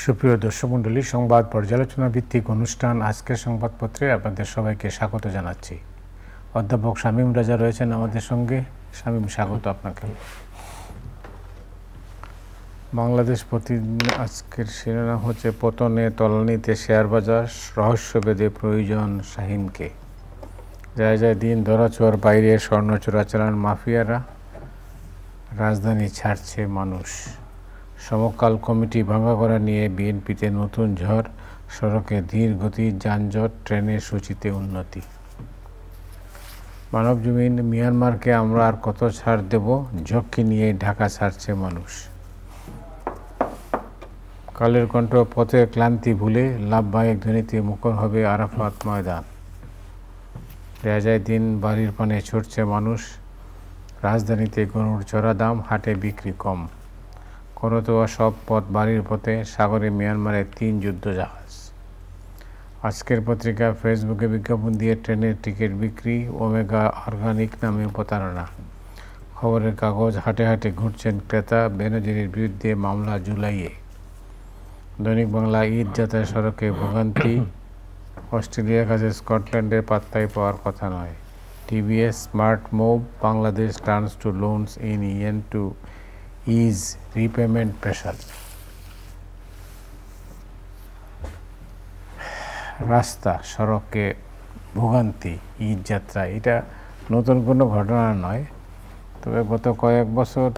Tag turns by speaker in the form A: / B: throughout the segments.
A: সুপ্রিয় দর্শক মণ্ডলী, সংবাদ পর্যালোচনা ভিত্তিক অনুষ্ঠান আজকের সংবাদপত্রে আপনাদের সবাইকে স্বাগত জানাচ্ছি। অধ্যাপক শামীম রাজা রয়েছেন আমাদের সঙ্গে। শামীম, স্বাগত আপনাকে। বাংলাদেশ প্রতিদিন আজকের শিরোনাম হচ্ছে পতনে তলানিতে শেয়ার বাজার, রহস্যভেদে প্রয়োজন শাহীনকে। যায় যায় দিন ধরাছোঁয়ার বাইরে স্বর্ণ চোরাচালান মাফিয়ারা, রাজধানী ছাড়ছে মানুষ। সমকাল কমিটি ভাঙা করা নিয়ে বিএনপিতে নতুন ঝড়, সড়কে ধীর গতির যানজট, ট্রেনের সূচিতে উন্নতি। মানবজমিন, মিয়ানমারকে আমরা আর কত ছাড় দেব, ঝক্কি নিয়ে ঢাকা ছাড়ছে মানুষ। কালের কণ্ঠ, পথের ক্লান্তি ভুলে লাভবাহিক ধ্বনিতে মুখর হবে আরাফাত ময়দান। যায় যায় দিন বাড়ির পানে ছুটছে মানুষ, রাজধানীতে গরুর চড়া দাম, হাটে বিক্রি কম। করতোয়া সব পথ বাড়ির পথে, সাগরে মিয়ানমারের 3 যুদ্ধজাহাজ। আজকের পত্রিকা, ফেসবুকে বিজ্ঞাপন দিয়ে ট্রেনের টিকিট বিক্রি, ওমেগা অর্গানিক নামে প্রতারণা। খবরের কাগজ, হাটে হাটে ঘুরছেন ক্রেতা, বেনজিরের বিরুদ্ধে মামলা জুলাইয়ে। দৈনিক বাংলা, ঈদ যাত্রায় সড়কে ভোগান্তি, অস্ট্রেলিয়ার কাছে স্কটল্যান্ডের পাত্তাই পাওয়ার কথা নয়। TVS smart move, Bangladesh turns to loans in yen to ease repayment pressure. রাস্তা সড়কে ভোগান্তি, ঈদ যাত্রা, এটা নতুন কোনো ঘটনা নয়, তবে গত কয়েক বছর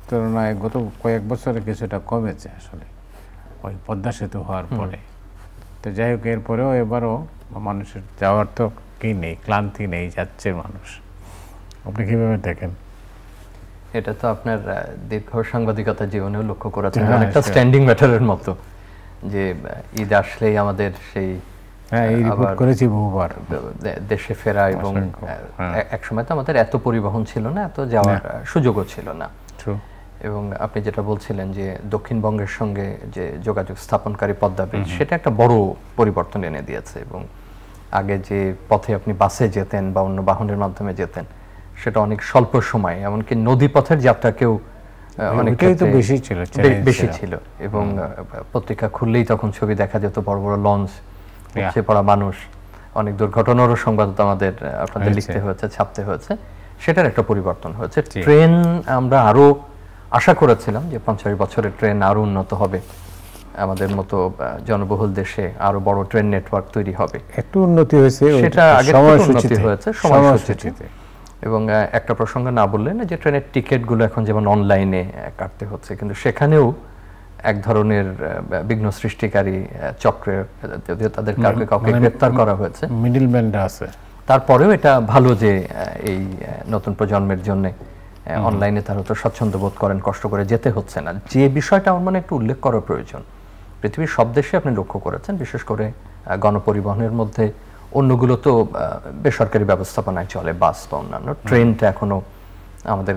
A: তুলনায় গত কয়েক বছরে কিছুটা কমেছে আসলে ওই পদ্মা সেতু হওয়ার পরে। তো যাই হোক, এরপরেও এবারও মানুষের যাওয়ার তো কি নেই, ক্লান্তি নেই, যাচ্ছে মানুষ। আপনি কীভাবে দেখেন?
B: এটা তো আপনার দীর্ঘ সাংবাদিকতা জীবনেও লক্ষ্য করেছেন, অনেকটা স্ট্যান্ডিং ম্যাটারের মতো, যে ঈদ আসলেই আমাদের সেই
A: করেছি বহুবার
B: দেশে ফেরা, এবং একসময় তো আমাদের এত পরিবহন ছিল না, এত যাওয়ার সুযোগও ছিল না। এবং আপনি যেটা বলছিলেন যে দক্ষিণবঙ্গের সঙ্গে যে যোগাযোগ স্থাপনকারী পদ্মা ব্রিজ, সেটা একটা বড় পরিবর্তন এনে দিয়েছে। এবং আগে যে পথে আপনি বাসে যেতেন বা অন্য বাহনের মাধ্যমে যেতেন, সেটা অনেক স্বল্প সময়, এমনকি নদী পথের যাত্রাকেও অনেকটাই তো বেশি ছিল। এবং পত্রিকা খুললেই তখন ছবি দেখা যেত, বড় বড় লঞ্চ, উপচে পড়া মানুষ, অনেক দুর্ঘটনারও সংবাদ আমাদের আপনাদের লিখতে হয়েছে, ছাপতে হয়েছে। সেটার একটা পরিবর্তন হয়েছে। ট্রেন আমরা আরো আশা করেছিলাম যে 50 বছরের ট্রেন আরো উন্নত হবে, আমাদের মতো জনবহুল দেশে আরো বড় ট্রেন নেটওয়ার্ক তৈরি হবে।
A: একটু উন্নতি হয়েছে,
B: সেটা আগে থেকে উন্নতি হয়েছে সময়সূচিতে। এবং একটা প্রসঙ্গ না বললেন যে ট্রেনের টিকিটগুলো এখন যেমন অনলাইনে কাটতে হচ্ছে, কিন্তু সেখানেও এক ধরনের বিঘ্ন সৃষ্টিকারী চক্রের, যদিও তাদের কাউকে গ্রেপ্তার করা হয়েছে,
A: মিডলম্যানরা আছে।
B: তারপরেও এটা ভালো যে এই নতুন প্রজন্মের জন্য অনলাইনে তারা তো স্বচ্ছন্দ বোধ করেন, কষ্ট করে যেতে হচ্ছে না। যে বিষয়টা আমার মনে একটু উল্লেখ করা প্রয়োজন, পৃথিবীর সব দেশে আপনি লক্ষ্য করেছেন, বিশেষ করে গণপরিবহনের মধ্যে অন্যগুলো তো বেসরকারি ব্যবস্থাপনায় চলে, বাস বা অন্যান্য, ট্রেনটা এখনো আমাদের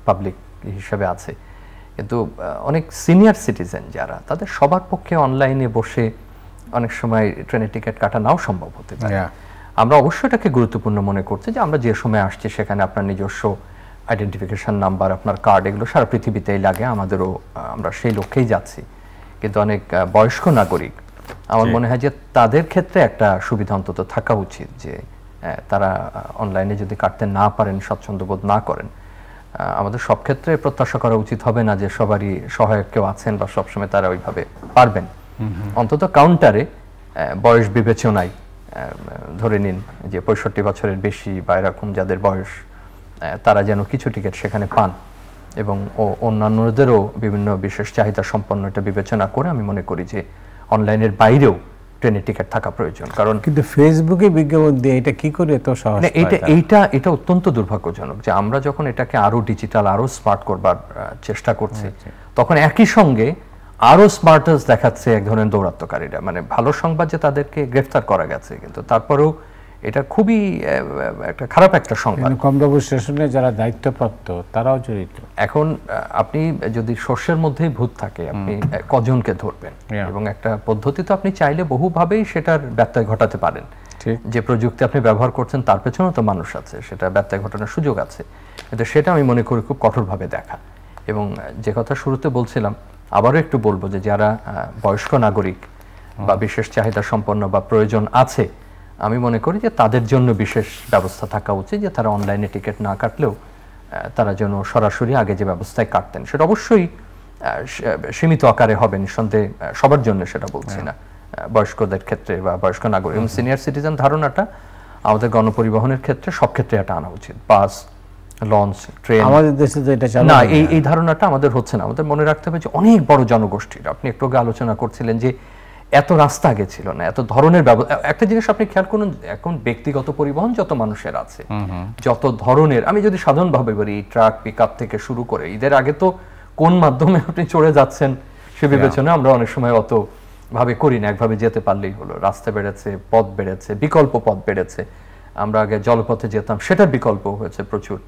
B: পাবলিক হিসেবে আছে। কিন্তু অনেক সিনিয়র সিটিজেন যারা, তাদের সবার পক্ষে অনলাইনে বসে অনেক সময় ট্রেনের টিকিট কাটা নাও সম্ভব হতে পারে। আমরা অবশ্যই এটাকে গুরুত্বপূর্ণ মনে করছি যে আমরা যে সময় আসছি সেখানে আপনার নিজস্ব আইডেন্টিফিকেশন নাম্বার, আপনার কার্ড, এগুলো সারা পৃথিবীতেই লাগে, আমাদেরও আমরা সেই লক্ষ্যেই যাচ্ছি। কিন্তু অনেক বয়স্ক নাগরিক, আমার মনে হয় যে তাদের ক্ষেত্রে একটা সুবিধা অন্তত থাকা উচিত, যে তারা অনলাইনে যদি কাটতে না পারেন, স্বচ্ছন্দ বোধ না করেন, আমাদের সব ক্ষেত্রে প্রত্যাশা করা উচিত হবে না যে সবারই সহায়ক কেউ আছেন বা সবসময় তারা ওইভাবে পারবেন। অন্তত কাউন্টারে বয়স বিবেচনায় ধরে নিন যে 65 বছরের বেশি বা এরকম যাদের বয়স, তারা যেন কিছু টিকিট সেখানে পান, এবং অন্যান্যদেরও বিভিন্ন বিশেষ চাহিদা সম্পন্ন এটা বিবেচনা করে আমি মনে করি যে অনলাইনের বাইরেও ট্রেনের টিকিট থাকা প্রয়োজন। কারণ
A: কিন্তু ফেসবুকে বিজ্ঞাপন দিয়ে এটা কি করে এত সহজ?
B: এটা অত্যন্ত দুর্ভাগ্যজনক যে আমরা যখন এটাকে আরো ডিজিটাল, আরো স্মার্ট করবার চেষ্টা করছি, তখন একই সঙ্গে আরো স্মার্টার্স দেখাচ্ছে এক ধরনের দৌরাত্মকারীরা। মানে ভালো সংবাদ যে তাদেরকে গ্রেফতার করা গেছে, কিন্তু তারপরেও এটা খুবই একটা খারাপ একটা সংবাদ।
A: কমবাবু স্টেশনে যারা দায়িত্বপ্রাপ্ত তারাও জড়িত।
B: এখন আপনি যদি শস্যের মধ্যেই ভূত থাকে, আপনি কজনকে ধরবেন? এবং একটা পদ্ধতি তো আপনি চাইলে বহুভাবেই সেটার ব্যত্যয় ঘটাতে পারেন। যে প্রযুক্তি আপনি ব্যবহার করছেন তার পেছনেও তো মানুষ আছে, সেটা ব্যত্যয় ঘটানোর সুযোগ আছে। কিন্তু সেটা আমি মনে করি খুব কঠোরভাবে দেখা। এবং যে কথা শুরুতে বলছিলাম আবারও একটু বলবো যে যারা বয়স্ক নাগরিক বা বিশেষ চাহিদা সম্পন্ন বা প্রয়োজন আছে, আমি মনে করি যে তাদের জন্য বিশেষ ব্যবস্থা থাকা উচিত, যে তারা অনলাইনে টিকিট না কাটলেও তারা যেন সরাসরি আগে যে ব্যবস্থায় কাটতেন সেটা অবশ্যই সীমিত আকারে হবে, নিঃসন্দেহে সবার জন্য সেটা বলছি না, বয়স্কদের ক্ষেত্রে বা বয়স্ক নাগরিক এবং সিনিয়র সিটিজেন ধারণাটা আমাদের গণপরিবহনের ক্ষেত্রে সব ক্ষেত্রে এটা আনা উচিত। বাস, লঞ্চ, ট্রেন,
A: আমাদের দেশে তো এটা চালু
B: না, এই ধারণাটা আমাদের হচ্ছে না। আমাদের মনে রাখতে হবে যে অনেক বড় জনগোষ্ঠীর, আপনি একটু আগে আলোচনা করছিলেন যে এত রাস্তা আগে ছিল না, এত ধরনের একটা জিনিস আপনি খেয়াল করুন, এখন ব্যক্তিগত পরিবহন যত মানুষের আছে, যত ধরনের, আমি যদি সাধারণভাবে বলি ট্রাক, পিকআপ থেকে শুরু করে, ঈদের আগে তো কোন মাধ্যমে আপনি চড়ে যাচ্ছেন সে বিবেচনা আমরা অনেক সময় অত ভাবে করি না, একভাবে যেতে পারলেই হলো। রাস্তা বেড়েছে, পথ বেড়েছে, বিকল্প পথ বেড়েছে, আমরা আগে জলপথে যেতাম, সেটার বিকল্প হয়েছে প্রচুর।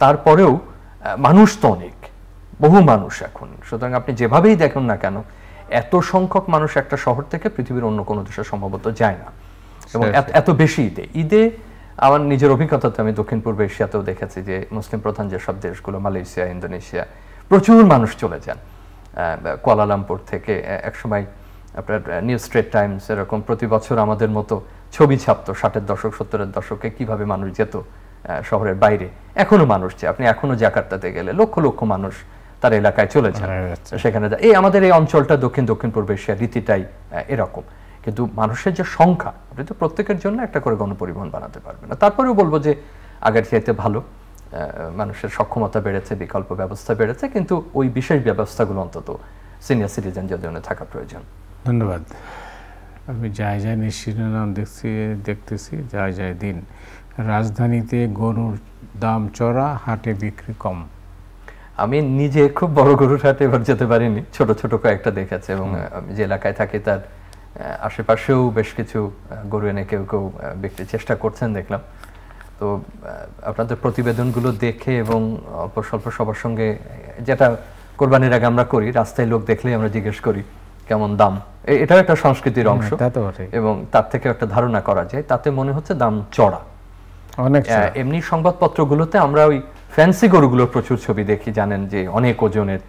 B: তারপরেও মানুষ তো অনেক, বহু মানুষ এখন, সুতরাং আপনি যেভাবেই দেখুন না কেন এত সংখ্যক মানুষ একটা শহর থেকে পৃথিবীর অন্য কোনো দেশে সম্ভবত যায় না, এবং এত বেশি ঈদে আমার নিজের অভিজ্ঞতাতে আমি দক্ষিণ পূর্ব এশিয়াতেও দেখেছি যে মুসলিম প্রধান যেসব দেশগুলো, মালয়েশিয়া, ইন্দোনেশিয়া, প্রচুর মানুষ চলে যান কুয়ালালামপুর থেকে। একসময় আপনার নিউ স্ট্রেট টাইমস এরকম প্রতি বছর আমাদের মতো ছবি ছাপতো 60-এর দশক 70-এর দশকে কিভাবে মানুষ যেত শহরের বাইরে। এখনো মানুষ যায়, আপনি এখনো জাকার্তাতে গেলে লক্ষ লক্ষ মানুষ তার এলাকায় চলে যান, সেখানে আমাদের এই অঞ্চলটা দক্ষিণ পূর্ব এশিয়ার রীতিটাই এরকম। কিন্তু মানুষের যে সংখ্যা, আপনি তো প্রত্যেকের জন্য একটা করে গণপরিবহন বানাতে পারবেন না। তারপরেও বলবো যে আগের চাইতে ভালো, মানুষের সক্ষমতা বেড়েছে, বিকল্প ব্যবস্থা বেড়েছে, কিন্তু ওই বিশেষ ব্যবস্থাগুলো অন্তত সিনিয়র সিটিজেনদের জন্য থাকা প্রয়োজন।
A: ধন্যবাদ। আমি যায় শিরোনাম দেখতেছি যায় দিন, রাজধানীতে গরুর দাম চড়া, হাটে বিক্রি কম।
B: আমি নিজে খুব বড় গরুর হাটে এবার যেতে পারিনি, ছোট ছোট কয়েকটা দেখেছে, এবং আমি যে এলাকায় থাকি তার আশেপাশেও বেশ কিছু গরু এনে কেউ বিক্রির চেষ্টা করছেন দেখলাম। তো আপনাদের প্রতিবেদনগুলো দেখে এবং অল্প স্বল্প সবার সঙ্গে, যেটা কোরবানির আগে আমরা করি, রাস্তায় লোক দেখলেই আমরা জিজ্ঞেস করি কেমন দাম, এটাও একটা সংস্কৃতির অংশ, এবং তার থেকে একটা ধারণা করা যায়। তাতে মনে হচ্ছে দাম চড়া অনেক। এমনি সংবাদপত্রগুলোতে আমরা ওই ফ্যান্সি গরুগুলোর প্রচুর ছবি দেখি, জানেন যে অনেক ওজনের,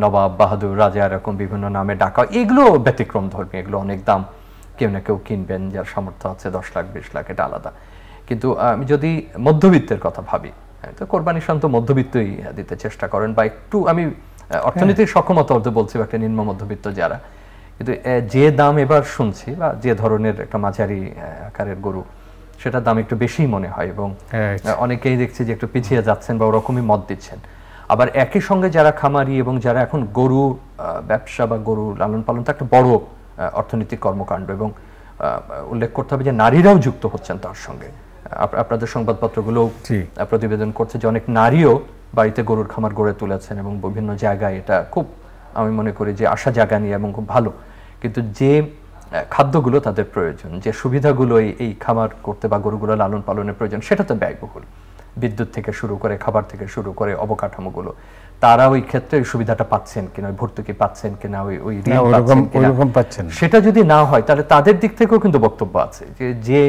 B: নবাব, বাহাদুর, রাজা, এরকম বিভিন্ন নামে ডাকা, এগুলো ব্যতিক্রম ধর্মী, এগুলো অনেক দাম, কেউ না কেউ কিনবেন, যার সামর্থ্য আছে 10 লাখ 20 লাখ, এটা আলাদা। কিন্তু আমি যদি মধ্যবিত্তের কথা ভাবি, তো কোরবানির শান্ত মধ্যবিত্তই দিতে চেষ্টা করেন, বা একটু আমি অর্থনৈতিক সক্ষমতা অর্থে বলছি, একটা নিম্ন মধ্যবিত্ত যারা, কিন্তু যে দাম এবার শুনছি, বা যে ধরনের একটা মাঝারি আকারের গরু, সেটার দাম একটু বেশি মনে হয়, এবং অনেকেই দেখছি যে একটু পিছিয়ে যাচ্ছেন বা ওরকমই মত দিচ্ছেন। আবার একই সঙ্গে যারা খামারি এবং যারা এখন গরু ব্যবসা বা গরু লালন পালন, তো একটা বড় অর্থনৈতিক কর্মকাণ্ড, এবং উল্লেখ করতে হবে যে নারীরাও যুক্ত হচ্ছেন তার সঙ্গে। আপনাদের সংবাদপত্রগুলো প্রতিবেদন করছে যে অনেক নারীও বাড়িতে গরুর খামার গড়ে তুলেছেন, এবং বিভিন্ন জায়গায় এটা খুব, আমি মনে করি যে আশা জাগা নিয়ে এবং খুব ভালো। কিন্তু যে খাদ্যগুলো তাদের প্রয়োজন, যে সুবিধাগুলো এই খামার করতে বা গরুগুলো লালন পালনের প্রয়োজন, সেটা তো ব্যয়বহুল, বিদ্যুৎ থেকে শুরু করে, খাবার থেকে শুরু করে, অবকাঠামোগুলো, তারা ওই ক্ষেত্রে ওই সুবিধাটা পাচ্ছেন কিনা, ওই ভর্তুকি পাচ্ছেন কিনা, ওই ঋণ পাচ্ছেন, সেটা যদি না হয় তাহলে তাদের দিক থেকেও কিন্তু বক্তব্য আছে যে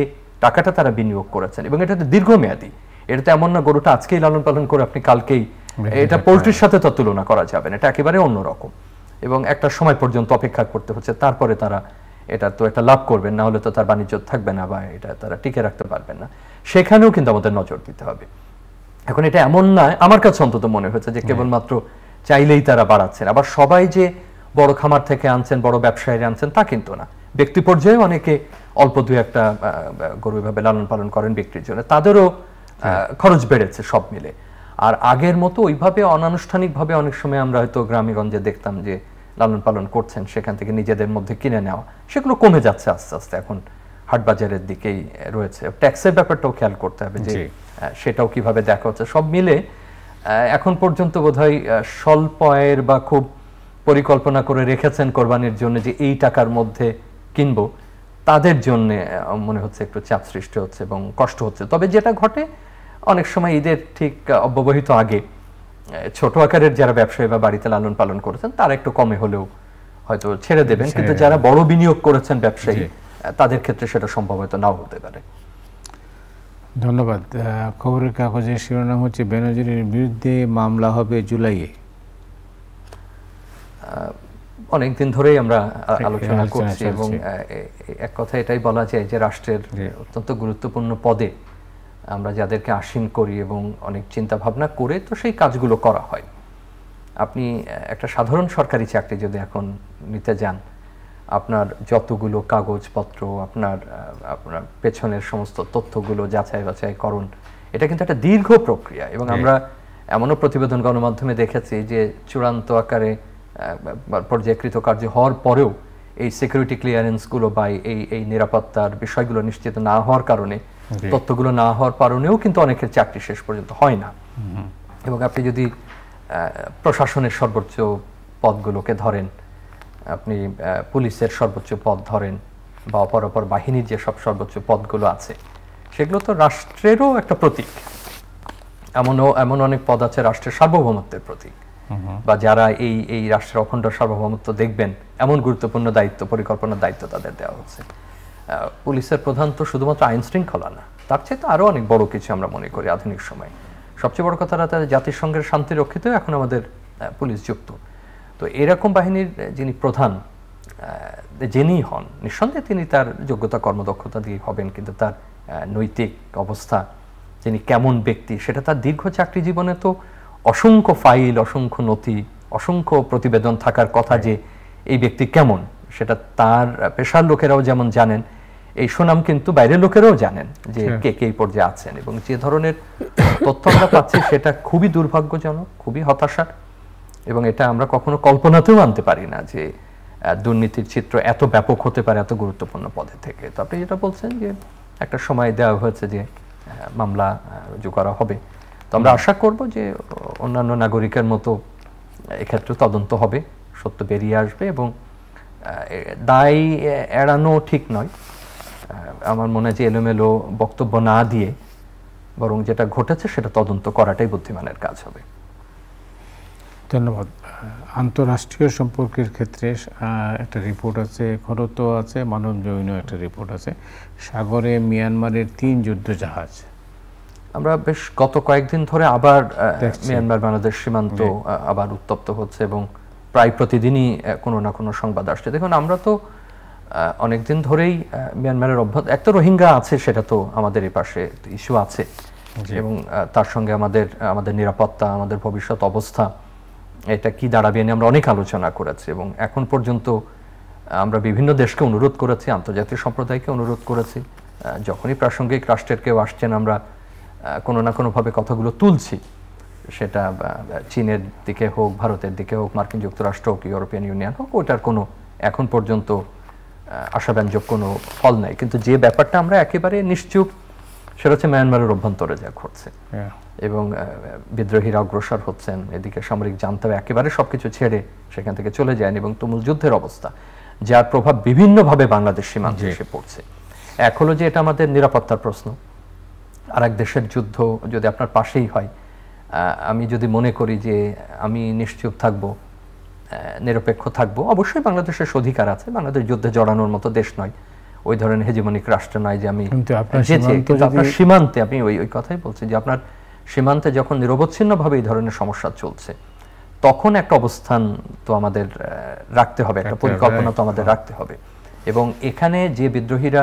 B: টাকাটা তারা বিনিয়োগ করেছেন, এবং এটা দীর্ঘমেয়াদী। এটা তো এমন না গরুটা আজকেই লালন পালন করে আপনি কালকেই, এটা পোল্ট্রির সাথে তো তুলনা করা যাবে না, এটা একেবারে অন্যরকম, এবং একটা সময় পর্যন্ত অপেক্ষা করতে হচ্ছে, তারপরে তারা এটা তো একটা লাভ করবেন, না হলে তো তার বাণিজ্য থাকবে না, বা এটা তারা টিকে রাখতে পারবেন না। সেখানেও কিন্তু আমাদের নজর দিতে হবে। এখন এটা এমন নয়, আমার কাছে অন্তত মনে হচ্ছে যে কেবলমাত্র চাইলেই তারা বাড়াচ্ছেন, আবার সবাই যে বড় খামার থেকে আনছেন, বড় ব্যবসায়ীরা আনছেন, তা কিন্তু না। ব্যক্তি পর্যায়ে অনেকে অল্প দুই একটা গরু এভাবে লালন পালন করেন বিক্রির জন্য, তাদেরও খরচ বেড়েছে সব মিলে। আর আগের মতো ওইভাবে অনানুষ্ঠানিকভাবে অনেক সময় আমরা হয়তো গ্রামে গঞ্জে দেখতাম যে লালন পালন করছেন, সেখান থেকে নিজেদের মধ্যে কিনে নেওয়া, সেগুলো কমে যাচ্ছে আস্তে আস্তে, এখন হাট বাজারের দিকেই রয়েছে। ট্যাক্সের ব্যাপারটাও খেয়াল করতে হবে যে সেটাও কিভাবে দেখা হচ্ছে। সব মিলে এখন পর্যন্ত বোধহয় স্বল্প আয়ের বা খুব পরিকল্পনা করে রেখেছেন কোরবানির জন্য যে এই টাকার মধ্যে কিনবো, তাদের জন্য মনে হচ্ছে একটু চাপ সৃষ্টি হচ্ছে এবং কষ্ট হচ্ছে। তবে যেটা ঘটে অনেক সময় ঈদের ঠিক অব্যবহিত আগে ছোট আকারের যারা ব্যবসায়ী বা বাড়িতে লালন পালন করেছেন তারা একটু কমে হলেও হয়তো ছেড়ে দেবেন, কিন্তু যারা বড় বিনিয়োগ করেছেন ব্যবসায়ী, তাদের ক্ষেত্রে সেটা সম্ভব হয়তো নাও হতে পারে।
A: ধন্যবাদ। খবরের কাগজের শিরোনাম হচ্ছে বেনজিরের বিরুদ্ধে মামলা হবে জুলাইয়ে।
B: অনেক দিন ধরেই আমরা আলোচনা করছি এবং এক কথা এটাই বলা যায় যে রাষ্ট্রের অত্যন্ত গুরুত্বপূর্ণ পদে আমরা যাদেরকে আসীন করি এবং অনেক চিন্তা ভাবনা করে তো সেই কাজগুলো করা হয়। আপনি একটা সাধারণ সরকারি চাকরি যদি এখন নিতে যান, আপনার যতগুলো কাগজপত্র, আপনার পেছনের সমস্ত তথ্যগুলো যাচাই বাছাই করুন, এটা কিন্তু একটা দীর্ঘ প্রক্রিয়া। এবং আমরা এমনও প্রতিবেদন গণমাধ্যমে দেখেছি যে চূড়ান্ত আকারে পর্যায়কৃত কার্য হওয়ার পরেও এই সিকিউরিটি ক্লিয়ারেন্সগুলো বা এই নিরাপত্তার বিষয়গুলো নিশ্চিত না হওয়ার কারণে, তথ্যগুলো না হওয়ার কারণেও কিন্তু অনেকের চাকরি শেষ পর্যন্ত হয় না। এবং আপনি যদি প্রশাসনের সর্বোচ্চ পদগুলোকে ধরেন, আপনি পুলিশের সর্বোচ্চ পদ ধরেন বা অপরাপর বাহিনীর যে সব সর্বোচ্চ পদগুলো আছে, সেগুলো তো রাষ্ট্রেরও একটা প্রতীক। এমন অনেক পদ আছে রাষ্ট্রের সার্বভৌমত্বের প্রতীক, বা যারা এই রাষ্ট্রের অখণ্ড সার্বভৌমত্ব দেখবেন এমন গুরুত্বপূর্ণ দায়িত্ব, পরিকল্পনার দায়িত্ব তাদের দেওয়া হচ্ছে। পুলিশের প্রধান তো শুধুমাত্র আইন শৃঙ্খলা না, তার চেয়ে তো আরও অনেক বড় কিছু আমরা মনে করি আধুনিক সময়ে। সবচেয়ে বড় কথাটা তাদের জাতিসংঘের শান্তি রক্ষিতেও এখন আমাদের পুলিশ যুক্ত। তো এরকম বাহিনীর যিনি প্রধান, যিনিই হন, নিঃসন্দেহে তিনি তার যোগ্যতা কর্মদক্ষতা দিয়ে হবেন, কিন্তু তার নৈতিক অবস্থা, যিনি কেমন ব্যক্তি, সেটা তার দীর্ঘ চাকরি জীবনে তো অসংখ্য ফাইল, অসংখ্য নথি, অসংখ্য প্রতিবেদন থাকার কথা যে এই ব্যক্তি কেমন, সেটা তার পেশার লোকেরাও যেমন জানেন, এই সুনাম কিন্তু বাইরের লোকেরাও জানেন যে কে কে এই পর্যায়ে আছেন। এবং যে ধরনের তথ্য আমরা পাচ্ছি সেটা খুবই দুর্ভাগ্যজনক, খুবই হতাশার। এবং এটা আমরা কখনো কল্পনাতেও আনতে পারি না যে দুর্নীতির চিত্র এত ব্যাপক হতে পারে এত গুরুত্বপূর্ণ পদে থেকে। তো আপনি যেটা বলছেন যে একটা সময় দেওয়া হয়েছে যে মামলা রুজু করা হবে, তো আমরা আশা করব যে অন্যান্য নাগরিকের মতো এক্ষেত্রে তদন্ত হবে, সত্য বেরিয়ে আসবে এবং দায় এড়ানো ঠিক নয়। আমার মনে হয় যে এলোমেলো বক্তব্য না দিয়ে বরং যেটা ঘটেছে সেটা তদন্ত করাটাই বুদ্ধিমানের কাজ হবে।
A: ধন্যবাদ। আন্তঃরাষ্ট্রীয় সম্পর্কের ক্ষেত্রে একটা রিপোর্ট আছে, এখনও তো আছে, মানবজমিনও একটা রিপোর্ট আছে, সাগরে মিয়ানমারের 3 যুদ্ধ জাহাজ।
B: আমরা বেশ গত কয়েকদিন ধরে আবার মিয়ানমার বাংলাদেশ সীমান্ত আবার উত্তপ্ত হচ্ছে এবং প্রায় প্রতিদিনই কোনো না কোনো সংবাদ আসছে। দেখুন, আমরা তো অনেকদিন ধরেই মিয়ানমারের একটা রোহিঙ্গা আছে, সেটা তো আমাদের এই পাশে ইস্যু আছে, এবং তার সঙ্গে আমাদের নিরাপত্তা, আমাদের ভবিষ্যৎ অবস্থা, এটা কি দাঁড়াবে নিয়ে আমরা অনেক আলোচনা করেছি। এবং এখন পর্যন্ত আমরা বিভিন্ন দেশকে অনুরোধ করেছি, আন্তর্জাতিক সম্প্রদায়কে অনুরোধ করেছি, যখনই প্রাসঙ্গিক রাষ্ট্রের কেউ আসছেন আমরা কোনো না কোনোভাবে কথাগুলো তুলছি, সেটা চীনের দিকে হোক, ভারতের দিকে হোক, মার্কিন যুক্তরাষ্ট্র হোক, ইউরোপিয়ান ইউনিয়ন হোক, ওটার কোনো এখন পর্যন্ত আশাব্যঞ্জক কোনো ফল নাই। কিন্তু যে ব্যাপারটা আমরা একেবারে নিশ্চুপ, সেটা হচ্ছে মায়ানমারের অভ্যন্তরে যা ঘটছে এবং বিদ্রোহীরা অগ্রসর হচ্ছেন, এদিকে সামরিক জান্তাও একেবারে সবকিছু ছেড়ে সেখান থেকে চলে যান এবং তুমুল যুদ্ধের অবস্থা, যার প্রভাব বিভিন্নভাবে বাংলাদেশ সীমান্তে এসে পড়ছে। এক হলো যে এটা আমাদের নিরাপত্তার প্রশ্ন, আর এক দেশের যুদ্ধ যদি আপনার পাশেই হয়, আমি যদি মনে করি যে আমি নিশ্চুপ থাকবো, নিরপেক্ষ থাকবো, অবশ্যই বাংলাদেশের অধিকার আছে, বাংলাদেশ যুদ্ধে জড়ানোর মতো দেশ নয়, ওই ধরনের হেজিমনিক রাষ্ট্র নয় যে আমি আপনার সীমান্তে, আপনি ওই কথাই বলছি যে আপনার সীমান্তে যখন নিরবচ্ছিন্নভাবে এই ধরনের সমস্যা চলছে, তখন একটা অবস্থান তো আমাদের রাখতে হবে, একটা পরিকল্পনা তো আমাদের রাখতে হবে। এবং এখানে যে বিদ্রোহীরা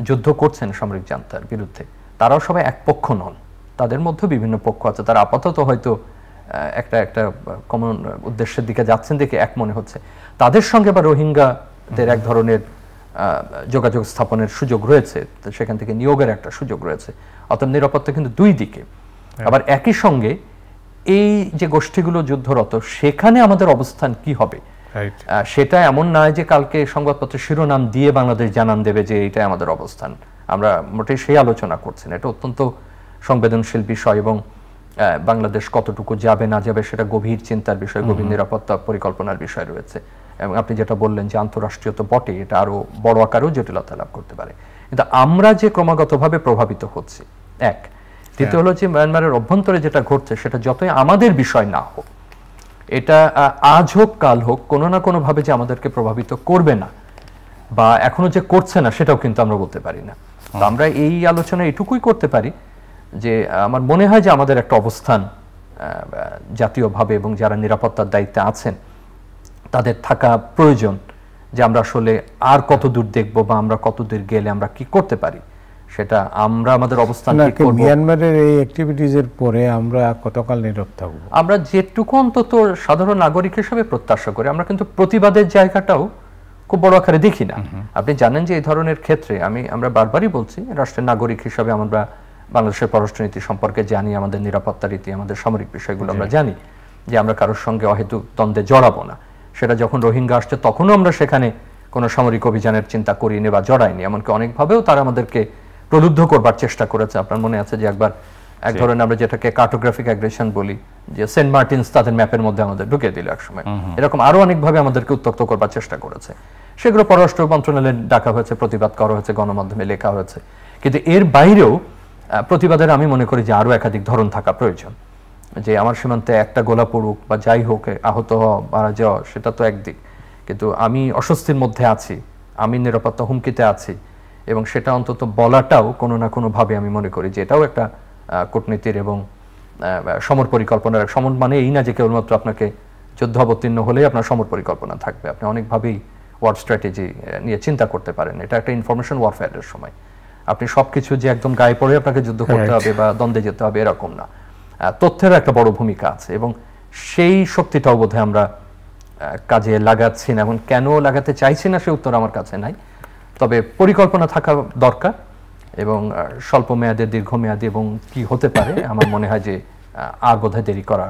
B: যুদ্ধ করছেন সামরিক জান্তার বিরুদ্ধে, তারাও সবাই এক পক্ষ নন, তাদের মধ্যে বিভিন্ন পক্ষ আছে। তারা আপাতত হয়তো একটা কমন উদ্দেশ্যের দিকে যাচ্ছেন দেখে এক মনে হচ্ছে, তাদের সঙ্গে বা রোহিঙ্গাদের এক ধরনের যোগাযোগ স্থাপনের সুযোগ রয়েছে, সেখান থেকে নিয়োগের একটা সুযোগ রয়েছে। অর্থাৎ নিরাপত্তা কিন্তু দুই দিকে। আবার একই সঙ্গে এই যে গোষ্ঠীগুলো যুদ্ধরত, সেখানে আমাদের অবস্থান কি হবে সেটা এমন নয় যে কালকে সংবাদপত্রের শিরোনাম দিয়ে বাংলাদেশ জানান দেবে যে এটাই আমাদের অবস্থান। আমরা মোটেই সেই আলোচনা করছি না, এটা অত্যন্ত সংবেদনশীল বিষয় এবং বাংলাদেশ কতটুকু যাবে না যাবে সেটা গভীর চিন্তার বিষয়, গভীর নিরাপত্তা পরিকল্পনার বিষয় রয়েছে। এবং আপনি যেটা বললেন যে আন্তঃরাষ্ট্রীয় তো বটে, এটা আরো বড় আকারেও জটিলতা লাভ করতে পারে। কিন্তু আমরা যে ক্রমাগতভাবে প্রভাবিত হচ্ছি, এক। দ্বিতীয় হলো যে মিয়ানমারের অভ্যন্তরে যেটা ঘটছে সেটা যতই আমাদের বিষয় না হোক, এটা আজ হোক কাল হোক, কোনো না কোনো ভাবে যে আমাদেরকে প্রভাবিত করবে না বা এখনো যে করছে না সেটাও কিন্তু আমরা বলতে পারি না। আমরা এই আলোচনা এটুকুই করতে পারি যে আমার মনে হয় যে আমাদের একটা অবস্থান জাতীয়ভাবে এবং যারা নিরাপত্তার দায়িত্বে আছেন তাদের থাকা প্রয়োজন, যে আমরা আসলে আর কত দূর দেখব বা আমরা কত দূর গেলে আমরা কি করতে পারি, সেটা আমরা আমাদের অবস্থান ঠিক করব।
A: মিয়ানমারের এই অ্যাক্টিভিটিজের পরে আমরা কতকাল নীরব থাকব?
B: আমরা যেটুকু অন্তত সাধারণ নাগরিক হিসেবে প্রত্যাশা করি, আমরা কিন্তু প্রতিবাদের জায়গাটাও খুব বড় আকারে দেখি না। আপনি জানেন যে এই ধরনের ক্ষেত্রে আমরা বারবারই বলছি, রাষ্ট্রের নাগরিক হিসাবে আমরা বাংলাদেশের পররাষ্ট্রনীতি সম্পর্কে জানি, আমাদের নিরাপত্তা রীতি, আমাদের সামরিক বিষয়গুলো আমরা জানি, যে আমরা কারোর সঙ্গে অহেতুক দ্বন্দ্বে জড়াবো না। সেটা যখন রোহিঙ্গা আসছে তখনও আমরা সেখানে কোনো সামরিক অভিযানের চিন্তা করিনি বা জড়াইনি। এমনকি অনেকভাবেও তারা আমাদেরকে প্রলুব্ধ করবার চেষ্টা করেছে। আপনার মনে আছে যে একবার এক ধরনের আমরা যেটাকে কার্টোগ্রাফিক অ্যাগ্রেশন বলি, যে সেন্ট মার্টিনস তাদের ম্যাপের মধ্যে আমাদের ঢুকিয়ে দিল একসময়। এরকম আরো অনেকভাবে আমাদেরকে উত্তক্ত করবার চেষ্টা করেছে। সেগুলো পররাষ্ট্র মন্ত্রণালয়ে ডাকা হয়েছে, প্রতিবাদ করা হয়েছে, গণমাধ্যমে লেখা হয়েছে। কিন্তু এর বাইরেও প্রতিবাদের আমি মনে করি যে আরো একাধিক ধরন থাকা প্রয়োজন। যে আমার সীমান্তে একটা গোলা পড়ুক বা যাই হোক, আহত হওয়া, মারা যাওয়া, সেটা তো একদিক, কিন্তু আমি অস্বস্তির মধ্যে আছি, আমি নিরাপত্তা হুমকিতে আছি, এবং সেটা অন্তত বলাটাও কোনো না কোনোভাবে আমি মনে করি যে এটাও একটা কূটনীতির এবং সমর পরিকল্পনার এক সমর। মানে এই না যে কেবলমাত্র আপনাকে যুদ্ধ অবতীর্ণ হলেই আপনার সমর পরিকল্পনা থাকবে। আপনি অনেকভাবেই ওয়ার স্ট্র্যাটেজি নিয়ে চিন্তা করতে পারেন। এটা একটা ইনফরমেশন ওয়ারফেয়ারের সময়। আপনি সবকিছু যে একদম গায়ে পড়ে আপনাকে যুদ্ধ করতে হবে বা দ্বন্দ্বে যেতে হবে এরকম না। তথ্যের একটা বড় ভূমিকা আছে, এবং সেই শক্তিটাও বোধহয় আমরা কাজে লাগাচ্ছি না। এবং কেন লাগাতে চাইছি না সে উত্তর আমার কাছে নাই, তবে পরিকল্পনা থাকা দরকার, এবং স্বল্প মেয়াদে, দীর্ঘমেয়াদী, এবং কি হতে পারে আমার মনে হয় যে আর বোধহয় দেরি করা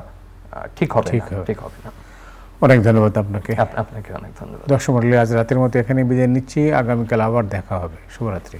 B: ঠিক হবে না।
A: অনেক ধন্যবাদ আপনাকে।
B: আপনাকে অনেক ধন্যবাদ।
A: দর্শক মণ্ডলী, আজ রাতের মতো এখানে বিদায় নিচ্ছি। আগামীকাল আবার দেখা হবে। শুভরাত্রি।